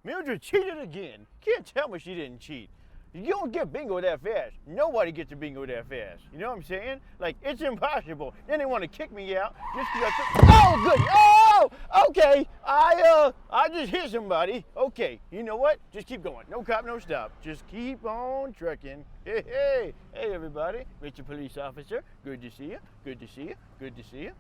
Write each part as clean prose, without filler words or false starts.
Mildred cheated again. Can't tell me she didn't cheat. You don't get bingo that fast. Nobody gets a bingo that fast. You know what I'm saying? Like, it's impossible. Then they want to kick me out just because oh, good. Oh, okay. I just hit somebody. Okay, you know what? Just keep going. No cop, no stop. Just keep on trucking. Hey, everybody. Mr. Police Officer. Good to see you. Good to see you. Good to see you.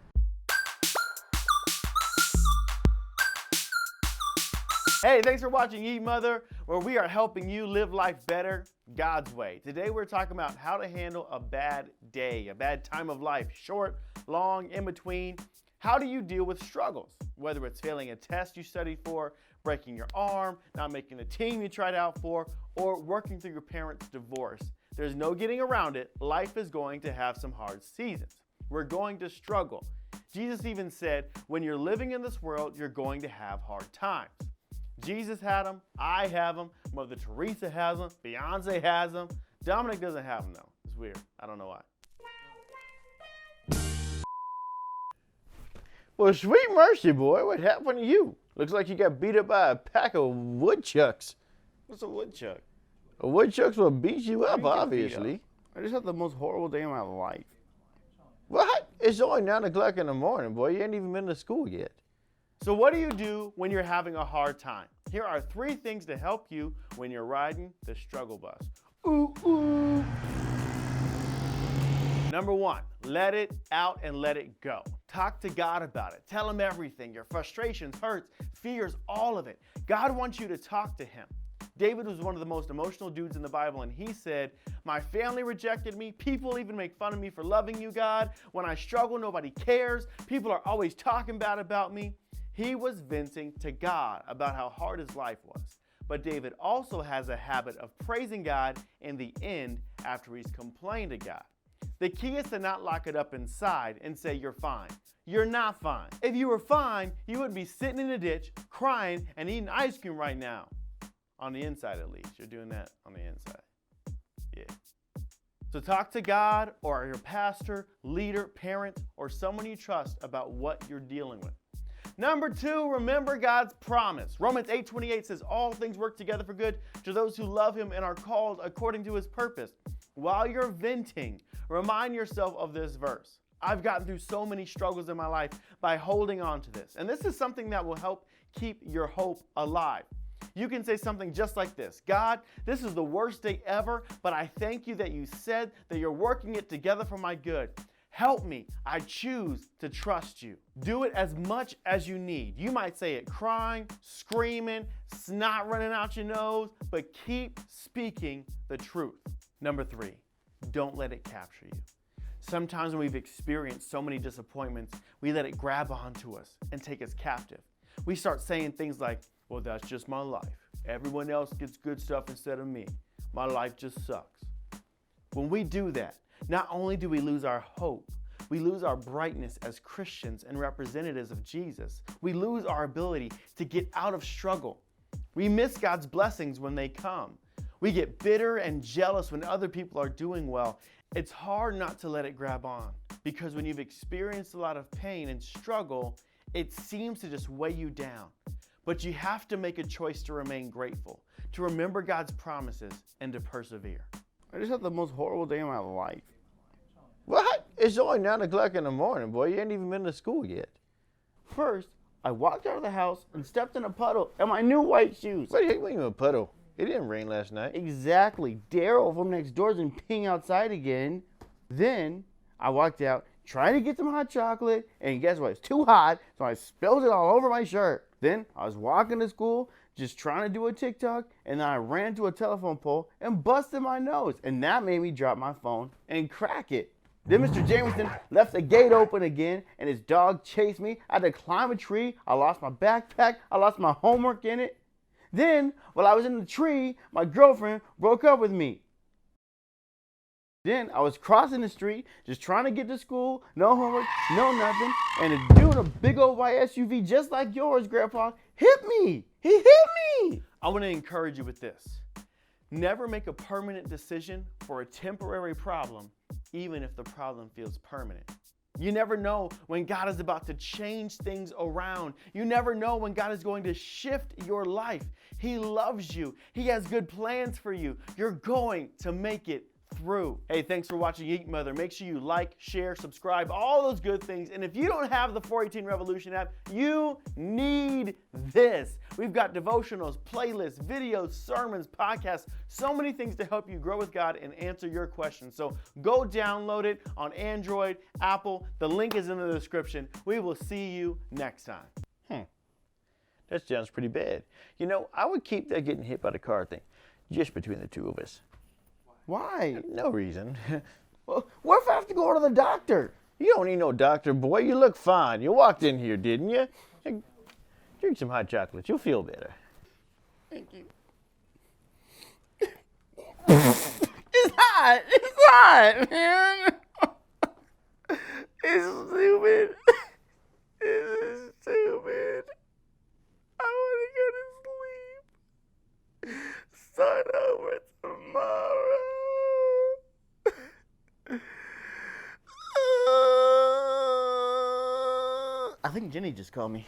Hey, thanks for watching Ye Mother, where we are helping you live life better God's way. Today we're talking about how to handle a bad day, a bad time of life, short, long, in between. How do you deal with struggles? Whether it's failing a test you studied for, breaking your arm, not making the team you tried out for, or working through your parents' divorce. There's no getting around it. Life is going to have some hard seasons. We're going to struggle. Jesus even said, when you're living in this world, you're going to have hard times. Jesus had them, I have them, Mother Teresa has them, Beyonce has them. Dominic doesn't have them though. It's weird. I don't know why. Well, sweet mercy, boy, what happened to you? Looks like you got beat up by a pack of woodchucks. What's a woodchuck? A woodchuck's will beat you up, obviously. I just had the most horrible day of my life. What? It's only 9 o'clock in the morning, boy. You ain't even been to school yet. So what do you do when you're having a hard time? Here are 3 things to help you when you're riding the struggle bus. Ooh, ooh. Number 1, let it out and let it go. Talk to God about it. Tell him everything, your frustrations, hurts, fears, all of it. God wants you to talk to him. David was one of the most emotional dudes in the Bible, and he said, my family rejected me. People even make fun of me for loving you, God. When I struggle, nobody cares. People are always talking bad about me. He was venting to God about how hard his life was. But David also has a habit of praising God in the end after he's complained to God. The key is to not lock it up inside and say you're fine. You're not fine. If you were fine, you would be sitting in a ditch, crying, and eating ice cream right now. On the inside, at least. You're doing that on the inside. Yeah. So talk to God or your pastor, leader, parent, or someone you trust about what you're dealing with. Number 2, remember God's promise. Romans 8:28 says, all things work together for good to those who love him and are called according to his purpose. While you're venting, remind yourself of this verse. I've gotten through so many struggles in my life by holding on to this. And this is something that will help keep your hope alive. You can say something just like this. God, this is the worst day ever, but I thank you that you said that you're working it together for my good. Help me. I choose to trust you. Do it as much as you need. You might say it crying, screaming, snot running out your nose, but keep speaking the truth. Number 3, don't let it capture you. Sometimes when we've experienced so many disappointments, we let it grab onto us and take us captive. We start saying things like, well, that's just my life. Everyone else gets good stuff instead of me. My life just sucks. When we do that, not only do we lose our hope, we lose our brightness as Christians and representatives of Jesus. We lose our ability to get out of struggle. We miss God's blessings when they come. We get bitter and jealous when other people are doing well. It's hard not to let it grab on because when you've experienced a lot of pain and struggle, it seems to just weigh you down. But you have to make a choice to remain grateful, to remember God's promises, and to persevere. I just had the most horrible day of my life. What? It's only 9 o'clock in the morning, boy. You ain't even been to school yet. First, I walked out of the house and stepped in a puddle in my new white shoes. What do you mean a puddle? It didn't rain last night. Exactly. Daryl from next door's been peeing outside again. Then I walked out trying to get some hot chocolate, and guess what? It's too hot, so I spilled it all over my shirt. Then I was walking to school, just trying to do a TikTok, and then I ran to a telephone pole and busted my nose, and that made me drop my phone and crack it. Then Mr. Jameson left the gate open again, and his dog chased me. I had to climb a tree. I lost my backpack. I lost my homework in it. Then, while I was in the tree, my girlfriend broke up with me. Then I was crossing the street, just trying to get to school, no homework, no nothing, and a dude in a big old white SUV just like yours, Grandpa, hit me. He hit me. I want to encourage you with this. Never make a permanent decision for a temporary problem, even if the problem feels permanent. You never know when God is about to change things around. You never know when God is going to shift your life. He loves you. He has good plans for you. You're going to make it through. Hey, thanks for watching Geek Mother. Make sure you like, share, subscribe, all those good things. And if you don't have the 418 Revolution app, you need this. We've got devotionals, playlists, videos, sermons, podcasts, so many things to help you grow with God and answer your questions. So go download it on Android, Apple. The link is in the description. We will see you next time. That sounds pretty bad. You know, I would keep that getting hit by the car thing just between the two of us. Why? No reason. Well, what if I have to go to the doctor? You don't need no doctor, boy. You look fine. You walked in here, didn't you? Drink some hot chocolate. You'll feel better. Thank you. It's hot. It's hot, man. It's stupid. It's stupid. I want to go to sleep. Start over tomorrow. I think Jenny just called me.